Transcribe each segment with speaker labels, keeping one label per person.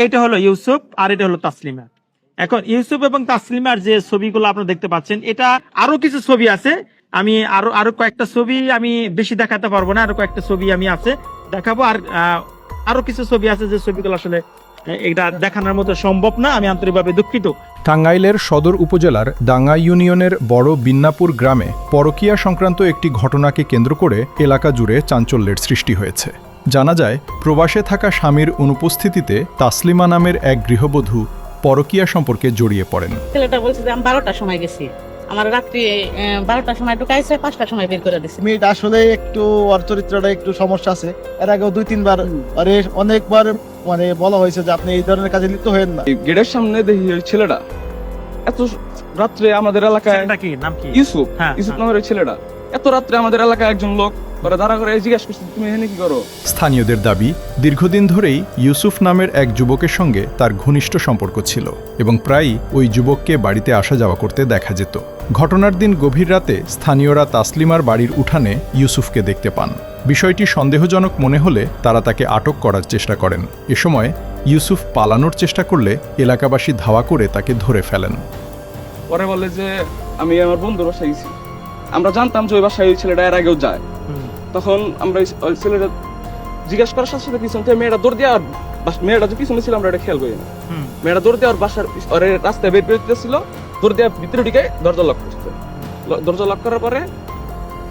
Speaker 1: এটা হলো ইউসুফ আর এটা হলো তাসলিমা। এখন ইউসুফ এবং তাসলিমার যে ছবিগুলো আপনারা দেখতে পাচ্ছেন, এটা আরো কিছু ছবি আছে। আমি আরো কয়েকটা ছবি আমি বেশি দেখাতে পারবো না, আরো কয়েকটা ছবি আমি আছে দেখাবো। আর আরো কিছু ছবি আছে যে ছবিগুলো আসলে এটা দেখানোর মতো সম্ভব না, আমি আন্তরিকভাবে দুঃখিত।
Speaker 2: টাঙ্গাইলের সদর উপজেলার ডাঙ্গা ইউনিয়নের বড় বিন্নাপুর গ্রামে পরকীয়া সংক্রান্ত একটি ঘটনাকে কেন্দ্র করে এলাকা জুড়ে চাঞ্চল্যের সৃষ্টি হয়েছে। জানা যায়, প্রবাসে থাকা স্বামীর অনুপস্থিতিতে তাসলিমা নামের এক গৃহবধূ পরকীয়া সম্পর্কে জড়িয়ে পড়েন।
Speaker 3: ছেলেটা বলছে যে আমি 12টার সময় গেছি, আমার রাত্রি 12টার সময় ঢুকাইছে, 5টার সময় বের করে দিছে।
Speaker 4: মেয়েটা আসলে একটু ওর চরিত্রটা একটু সমস্যা আছে। এর আগেও 2-3 বার আরে অনেকবার মানে বলা হয়েছে যে আপনি এই ধরনের কাজে লিপ্ত হয়েন না।
Speaker 5: গেটের সামনে দেখি ওই ছেলেটা এত রাত্রে আমাদের এলাকায়,
Speaker 1: ছেলেটা কি নাম কি?
Speaker 5: ইউসুফ।
Speaker 1: হ্যাঁ,
Speaker 5: ইউসুফ
Speaker 1: হ্যাঁ।
Speaker 5: নামের ওই ছেলেটা এত রাত্রে আমাদের এলাকায় একজন লোক ওরা দাঁড়া করে জিজ্ঞাসা করছে, তুমি এখানে কি করো?
Speaker 2: স্থানীয়দের দাবি, দীর্ঘদিন ধরেই ইউসুফ নামের এক যুবকের সঙ্গে তার ঘনিষ্ঠ সম্পর্ক ছিল এবং প্রায়ই ওই যুবককে বাড়িতে আসা যাওয়া করতে দেখা যেত। ঘটনার দিন গভীর রাতে স্থানীয়রা তাসলিমার বাড়ির উঠানে ইউসুফকে দেখতে পান। বিষয়টি সন্দেহজনক মনে হলে তারা তাকে আটক করার চেষ্টা করেন। এ সময় ইউসুফ পালানোর চেষ্টা করলে এলাকাবাসী ধাওয়া করে তাকে ধরে ফেলেন।
Speaker 5: পরে বলে যে আমি আমার বন্ধুর বাসায় গেছি। আমরা জানতাম যে ওই বাসায় ওই ছেলেটা এর আগেও যায়। তখন আমরা ওই ছেলেটা জিজ্ঞাসা করার সাথে সাথে পিছন থেকে মেয়েটা দৌড় দিয়ে, আর মেয়েটা যে পিছনে ছিল আমরা এটা খেয়াল করি না। মেয়েটা দৌড় দিয়ে ওর বাসার রাস্তায় বের করতেছিল, দৌড় দিয়ে ভিতরে ঢুকে দরজা লক করছে। দরজা লক করার পরে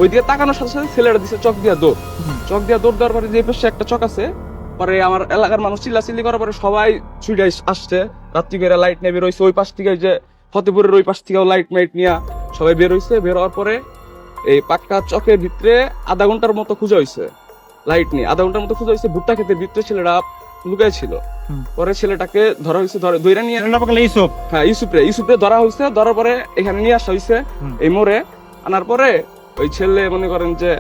Speaker 5: ওইদিকে তাকানোর সাথে সাথে ছেলেটা দিছে চক দিয়া দৌড়। চক দিয়া দৌড় দেওয়ার পরে যে পাশে একটা চক আছে, পরে আমার এলাকার মানুষ চিল্লাচিল্লি করার পরে সবাই ছুটে আসছে। রাত্রি করে লাইট নিয়ে বের হয়েছে। ওই পাশ থেকে যে ফতেপুরের ওই পাশ থেকেও লাইট মাইট নিয়ে সবাই বের হয়েছে। বের হওয়ার পরে এই পাক্কা চকের ভিতরে আধা ঘন্টার মতো খুঁজে হয়েছে, লাইট নিয়ে আধা ঘন্টার মতো খুঁজে হয়েছে। ভুট্টা ক্ষেতের ভিতরে ছেলেটা লুকায় ছিল। পরে ছেলেটাকে ধরা হয়েছে, দইরা নিয়ে
Speaker 1: ইউসুফ,
Speaker 5: হ্যাঁ ইউসুফরে ধরা হয়েছে। ধরার পরে এখানে নিয়ে আসা হয়েছে এই মোড়ে। আনার পরে ওই ছেলে মনে করেন যে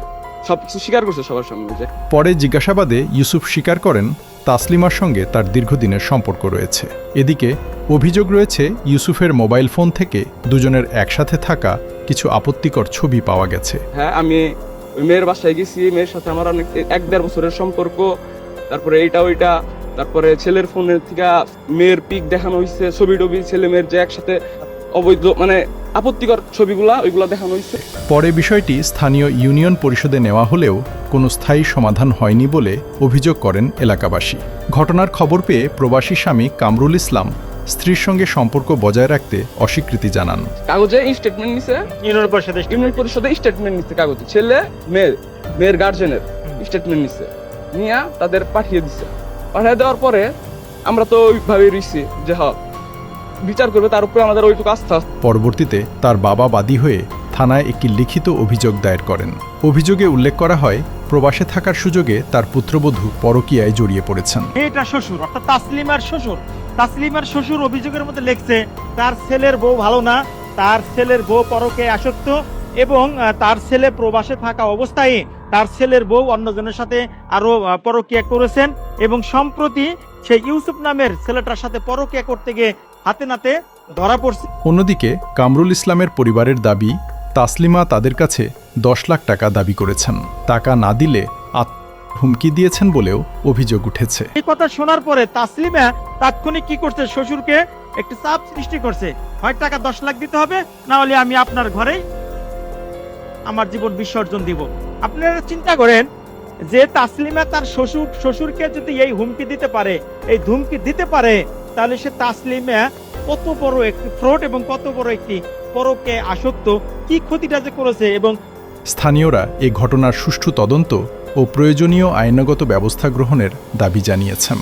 Speaker 5: সবকিছু স্বীকার করছে সবার সামনে। যে
Speaker 2: পরে জিজ্ঞাসাবাদে ইউসুফ স্বীকার করেন তাসলিমার সঙ্গে তার দীর্ঘদিনের সম্পর্ক রয়েছে। এদিকে অভিযোগ রয়েছে, ইউসুফের মোবাইল ফোন থেকে দুজনের একসাথে থাকা কিছু আপত্তিকর ছবি পাওয়া গেছে।
Speaker 5: হ্যাঁ, আমি ওই মেয়ের বাসায় গেছি, মেয়ের সাথে আমার অনেক 1-1.5 বছরের সম্পর্ক। তারপরে এইটা ওইটা, তারপরে ছেলের ফোনের থেকে মেয়ের পিক দেখানো হয়েছে, ছবি টবি ছেলে মেয়ের যে একসাথে অবৈধ মানে আপত্তিকর ছবিগুলা ওইগুলা দেখানো হয়েছে।
Speaker 2: পরে বিষয়টি স্থানীয় ইউনিয়ন পরিষদে নেওয়া হলেও কোনো স্থায়ী সমাধান হয়নি বলে অভিযোগ করেন এলাকাবাসী। ঘটনার খবর পেয়ে প্রবাসী স্বামী কামরুল ইসলাম স্ত্রীর সঙ্গে সম্পর্ক বজায় রাখতে অস্বীকৃতি জানান।
Speaker 5: কাগজে স্টেটমেন্ট নিছে, ইউনিয়ন পরিষদে স্টেটমেন্ট নিচ্ছে কাগজে, ছেলে মেয়ের গার্জেনের স্টেটমেন্ট নিচ্ছে, নিয়ে তাদের পাঠিয়ে দিছে। পাঠিয়ে দেওয়ার পরে আমরা তো ওইভাবে রইছি যে হ্যাঁ বিচার করবে, তার উপরে আমাদের ওইটুকু আস্থা।
Speaker 2: পরবর্তীতে তার বাবা বাদী হয়ে থানায় একটি লিখিত অভিযোগ দায়ের করেন। অভিযোগে উল্লেখ করা হয়, প্রবাসে থাকার সুযোগে তার পুত্রবধূ পরকীয়ায় জড়িয়ে পড়েছেন।
Speaker 1: এটা শ্বশুর, অর্থাৎ তাসলিমার শ্বশুর অভিযোগের মধ্যে লিখছে তার ছেলের বউ ভালো না, তার ছেলের বউ পরকে আসক্ত এবং তার ছেলে প্রবাসে থাকা অবস্থায় তার ছেলের বউ অন্যজনের সাথে আরো পরকীয়া করেছেন এবং সম্প্রতি সেই ইউসুফ নামের ছেলেটার সাথে পরকীয়া করতে গিয়ে হাতে নাতে ধরা পড়ছে।
Speaker 2: অন্যদিকে কামরুল ইসলামের পরিবারের দাবি, তাসলিমা তাদের কাছে 10 লাখ টাকা দাবি করেছেন। টাকা না দিলে হুমকি দিয়েছেন বলেও অভিযোগ উঠেছে।
Speaker 1: এই কথা শোনার পরে তাসলিমা তাৎক্ষণিক কি করছে, শ্বশুরকে একটি চাপ সৃষ্টি করছে, হয় টাকা 10 লাখ দিতে হবে, না হলে আমি আপনার ঘরেই আমার জীবন বিসর্জন দিব। আপনারা চিন্তা করেন যে তাসলিমা তার শ্বশুরকে যদি এই হুমকি দিতে পারে, এই ধুমকি দিতে পারে, তাহলে সে তাসলিমা কত বড় একটি ফ্রড এবং কত বড় একটি পরকে আসক্ত, কি ক্ষতিটা যে করেছে। এবং
Speaker 2: স্থানীয়রা এ ঘটনার সুষ্ঠু তদন্ত ও প্রয়োজনীয় আইনগত ব্যবস্থা গ্রহণের দাবি জানিয়েছেন।